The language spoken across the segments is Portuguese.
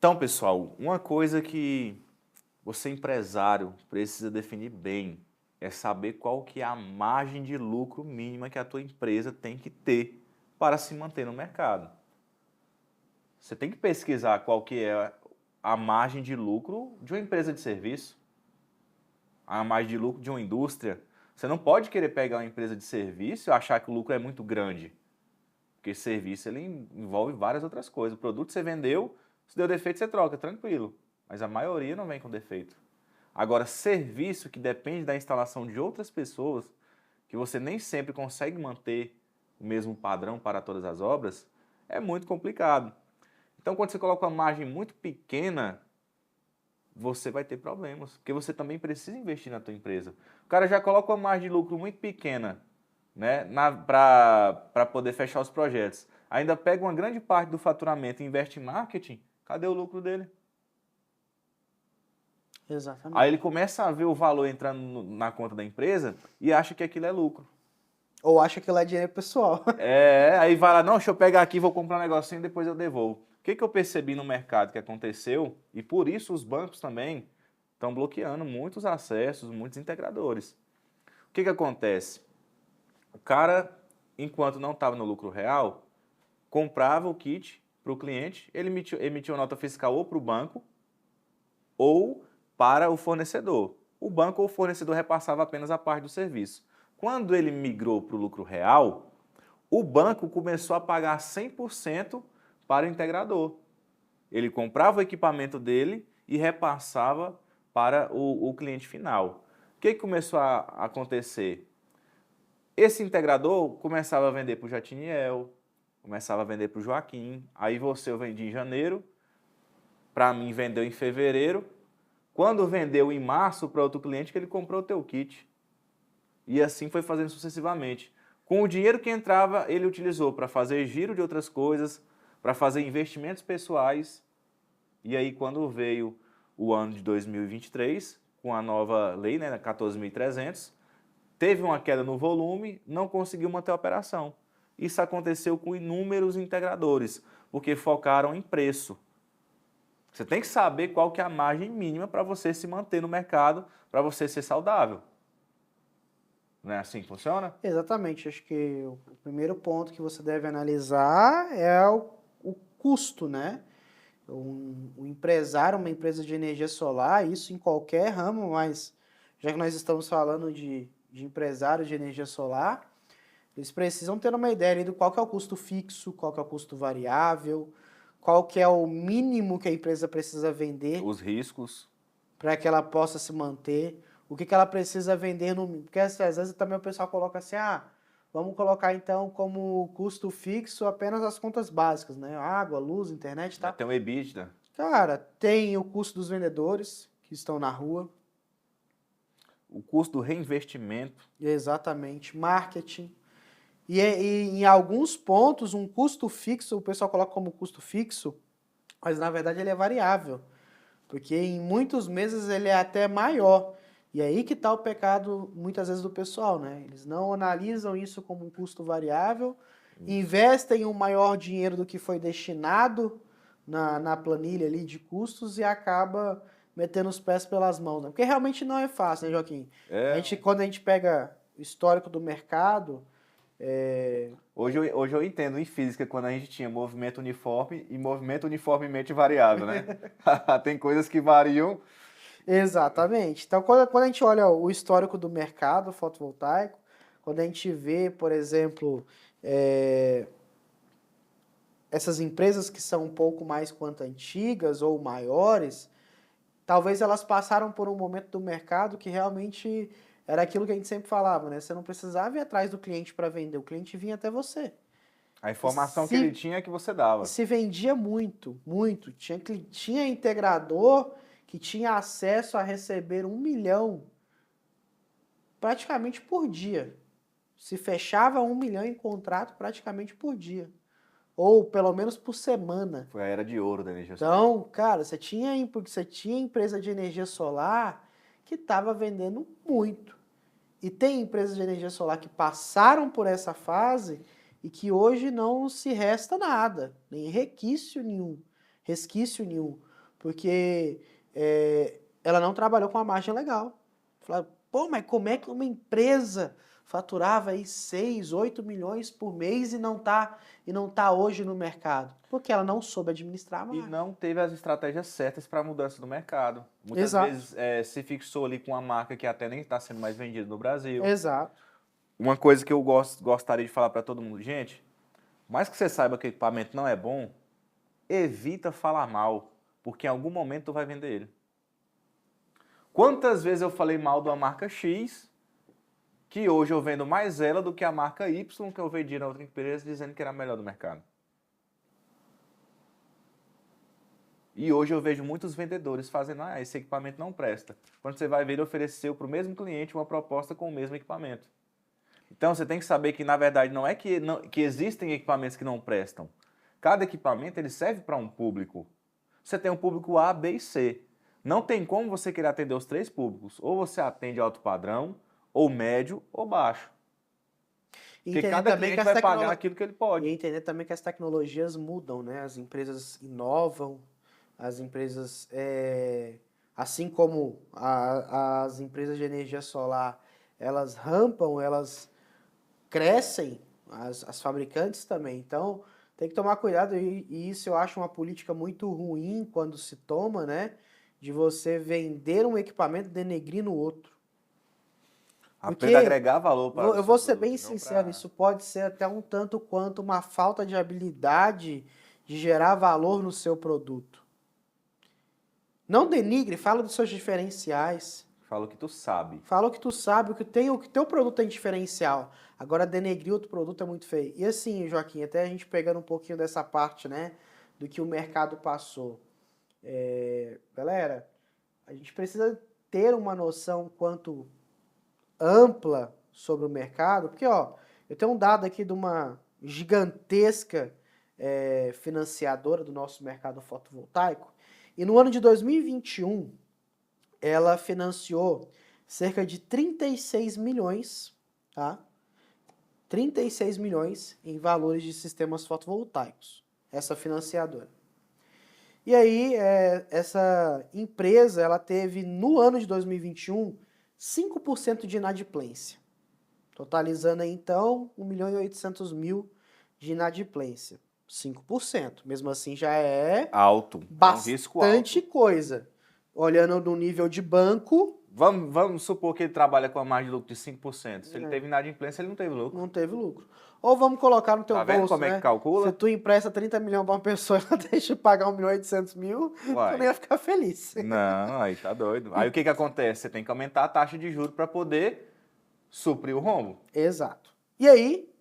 Então, pessoal, uma coisa que você empresário precisa definir bem é saber qual que é a margem de lucro mínima que a tua empresa tem que ter para se manter no mercado. Você tem que pesquisar qual que é a margem de lucro de uma empresa de serviço, a margem de lucro de uma indústria. Você não pode querer pegar uma empresa de serviço e achar que o lucro é muito grande, porque serviço ele envolve várias outras coisas. O produto você vendeu, se deu defeito você troca, tranquilo, mas a maioria não vem com defeito. Agora, serviço que depende da instalação de outras pessoas, que você nem sempre consegue manter o mesmo padrão para todas as obras, é muito complicado. Então, quando você coloca uma margem muito pequena, você vai ter problemas, porque você também precisa investir na tua empresa. O cara já coloca uma margem de lucro muito pequena, né, para poder fechar os projetos. Ainda pega uma grande parte do faturamento e investe em marketing, cadê o lucro dele? Aí Exatamente. ele começa a ver o valor entrando na conta da empresa e acha que aquilo é lucro. Ou acha que lá é dinheiro pessoal. Aí vai lá, não, deixa eu pegar aqui, vou comprar um negocinho e depois eu devolvo. O que eu percebi no mercado que aconteceu, e por isso os bancos também estão bloqueando muitos acessos, muitos integradores. O que acontece? O cara, enquanto não estava no lucro real, comprava o kit para o cliente, ele emitiu uma nota fiscal ou para o banco ou para o fornecedor. O banco ou o fornecedor repassava apenas a parte do serviço. Quando ele migrou para o lucro real, o banco começou a pagar 100% para o integrador. Ele comprava o equipamento dele e repassava para o cliente final. O que começou a acontecer? Esse integrador começava a vender para o Jatiniel, começava a vender para o Joaquim, aí você eu vendi em janeiro, para mim vendeu em fevereiro, quando vendeu em março para outro cliente que ele comprou o teu kit. E assim foi fazendo sucessivamente. Com o dinheiro que entrava, ele utilizou para fazer giro de outras coisas, para fazer investimentos pessoais. E aí, quando veio o ano de 2023, com a nova lei, né, 14.300, teve uma queda no volume, não conseguiu manter a operação. Isso aconteceu com inúmeros integradores, porque focaram em preço. Você tem que saber qual que é a margem mínima para você se manter no mercado, para você ser saudável. Não é assim que funciona? Exatamente. Acho que o primeiro ponto que você deve analisar é o custo, né? Um empresário, uma empresa de energia solar, isso em qualquer ramo, mas já que nós estamos falando de empresários de energia solar, eles precisam ter uma ideia ali do qual que é o custo fixo, qual que é o custo variável, qual que é o mínimo que a empresa precisa vender Os riscos. para que ela possa se manter, o que que ela precisa vender no... Porque às vezes também o pessoal coloca assim, vamos colocar então como custo fixo apenas as contas básicas, né? Água, luz, internet e Né? tal. Tem o EBITDA. Cara, tem o custo dos vendedores que estão na rua, O custo do reinvestimento. exatamente, marketing. E em alguns pontos, um custo fixo, o pessoal coloca como custo fixo, mas na verdade ele é variável, porque em muitos meses ele é até maior. E aí que está o pecado, muitas vezes, do pessoal, né? Eles não analisam isso como um custo variável, investem um maior dinheiro do que foi destinado na planilha ali de custos e acaba metendo os pés pelas mãos, né? Porque realmente não é fácil, né, Joaquim? É, Quando a gente pega o histórico do mercado, é, hoje eu entendo em física quando a gente tinha movimento uniforme e movimento uniformemente variável, né? Tem coisas que variam. exatamente. Então, quando a gente olha o histórico do mercado fotovoltaico, quando a gente vê, por exemplo, essas empresas que são um pouco mais quanto antigas ou maiores, talvez elas passaram por um momento do mercado que realmente era aquilo que a gente sempre falava, né? Você não precisava ir atrás do cliente para vender, o cliente vinha até você. A E informação que ele se, tinha é que você e dava. se vendia muito, muito. Tinha integrador que tinha acesso a receber 1 milhão praticamente por dia. Se fechava 1 milhão em contrato praticamente por dia. Ou pelo menos por semana. Foi a era de ouro da energia solar. Então, cara, você tinha empresa de energia solar que estava vendendo muito. E tem empresas de energia solar que passaram por essa fase e que hoje não se resta nada, nem resquício nenhum. Resquício nenhum. porque ela não trabalhou com uma margem legal. Falaram, pô, mas como é que uma empresa faturava aí 6, 8 milhões por mês e não tá hoje no mercado? Porque ela não soube administrar a E margem. não teve as estratégias certas para a mudança do mercado. Muitas Exato. vezes se fixou ali com uma marca que até nem está sendo mais vendida no Brasil. Exato. Uma coisa que eu gostaria de falar para todo mundo, gente, mais que você saiba que o equipamento não é bom, evita falar mal, porque em algum momento tu vai vender ele. Quantas vezes eu falei mal de uma marca X, que hoje eu vendo mais ela do que a marca Y, que eu vendi na outra empresa dizendo que era a melhor do mercado. E hoje eu vejo muitos vendedores fazendo, esse equipamento não presta. Quando você vai ver, ele ofereceu para o mesmo cliente uma proposta com o mesmo equipamento. Então você tem que saber que, na verdade, não é que existem equipamentos que não prestam. Cada equipamento ele serve para um público. Você tem um público A, B e C. Não tem como você querer atender os 3 públicos. Ou você atende alto padrão, ou médio, ou baixo. Porque cada cliente vai pagar aquilo que ele pode. E entender também que as tecnologias mudam, né? As empresas inovam, as empresas, assim como as empresas de energia solar, elas rampam, elas crescem, as fabricantes também. Então, tem que tomar cuidado e isso eu acho uma política muito ruim quando se toma, né? De você vender um equipamento denegrindo o outro. Aprenda a agregar valor para o eu seu vou ser produto, bem não sincero, pra- isso pode ser até um tanto quanto uma falta de habilidade de gerar valor no seu produto. Não denigre, fala dos seus diferenciais. Fala o que tu sabe. Fala o que tu sabe, o que teu produto tem diferencial. Agora, denegrir outro produto é muito feio. E assim, Joaquim, até a gente pegando um pouquinho dessa parte, né, do que o mercado passou. Galera, a gente precisa ter uma noção quanto ampla sobre o mercado, porque, ó, eu tenho um dado aqui de uma gigantesca financiadora do nosso mercado fotovoltaico, e no ano de 2021, ela financiou cerca de 36 milhões, tá? 36 milhões em valores de sistemas fotovoltaicos, essa financiadora. E aí, essa empresa, ela teve, no ano de 2021, 5% de inadimplência, totalizando aí, então, 1.800.000 de inadimplência. 5%, mesmo assim já é Alto. Um risco bastante alto. coisa. Olhando no nível de banco, Vamos supor que ele trabalha com a margem de lucro de 5%. Se ele teve inadimplência, ele não teve lucro. não teve lucro. Ou vamos colocar no teu Tá vendo bolso, como é que né? calcula? Se tu empresta 30 milhões para uma pessoa e ela deixa de pagar 1.800.000, tu Uai. nem ia ficar feliz. Não, aí tá doido. Aí o que acontece? Você tem que aumentar a taxa de juros para poder suprir o rombo. Exato. E aí,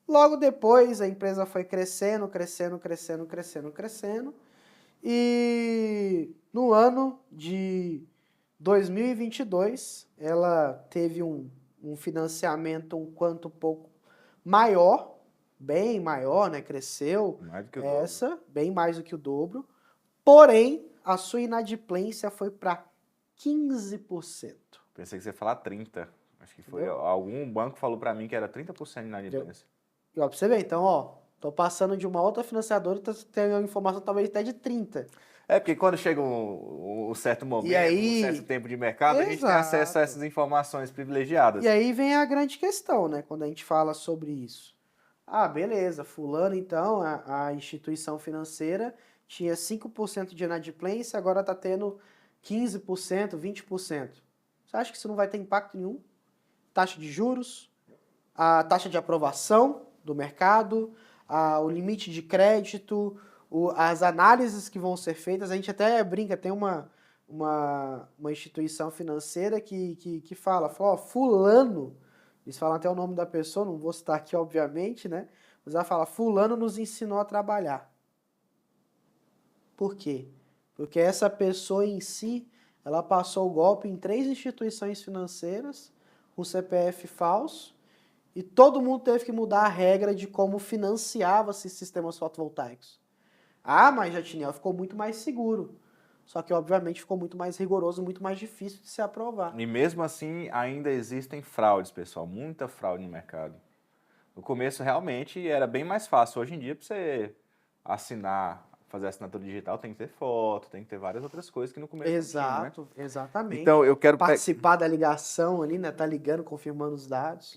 logo depois, a empresa foi crescendo, crescendo, crescendo, crescendo, crescendo. E no ano de 2022, ela teve um financiamento um quanto pouco maior, bem maior, né? Cresceu Mais do que o dobro. bem mais do que o dobro. Porém, a sua inadimplência foi para 15%. Pensei que você ia falar 30%. Acho que foi. Entendeu? Algum banco falou para mim que era 30% de inadimplência. E ó, pra você ver, então, ó, tô passando de uma outra financiadora e tem uma informação talvez até de 30%. É, porque quando chega um certo momento, um certo temto de mercado, a gente tem acesso a Exato. essas informações privilegiadas. E aí vem a grande questão, né, quando a gente fala sobre isso. Ah, beleza, fulano então, a instituição financeira tinha 5% de inadimplência, agora está tendo 15%, 20%. Você acha que isso não vai ter impacto nenhum? Taxa de juros, a taxa de aprovação do mercado, o limite de crédito, as análises que vão ser feitas. A gente até brinca, tem uma instituição financeira que fala, ó, fulano, eles falam até o nome da pessoa, não vou citar aqui, obviamente, né? Mas ela fala, fulano nos ensinou a trabalhar. Por quê? Porque essa pessoa em si, ela passou o golpe em 3 instituições financeiras, com CPF falso, e todo mundo teve que mudar a regra de como financiava-se sistemas fotovoltaicos. Ah, mas Jatiniel ficou muito mais seguro. Só que, obviamente, ficou muito mais rigoroso, muito mais difícil de se aprovar. E mesmo assim, ainda existem fraudes, pessoal. Muita fraude no mercado. No começo, realmente, era bem mais fácil. Hoje em dia, para você assinar, fazer assinatura digital tem que ter foto, tem que ter várias outras coisas que no começo não tinha, né? Exato, exatamente. Então, eu quero Participar da ligação ali, né? Tá ligando, confirmando os dados.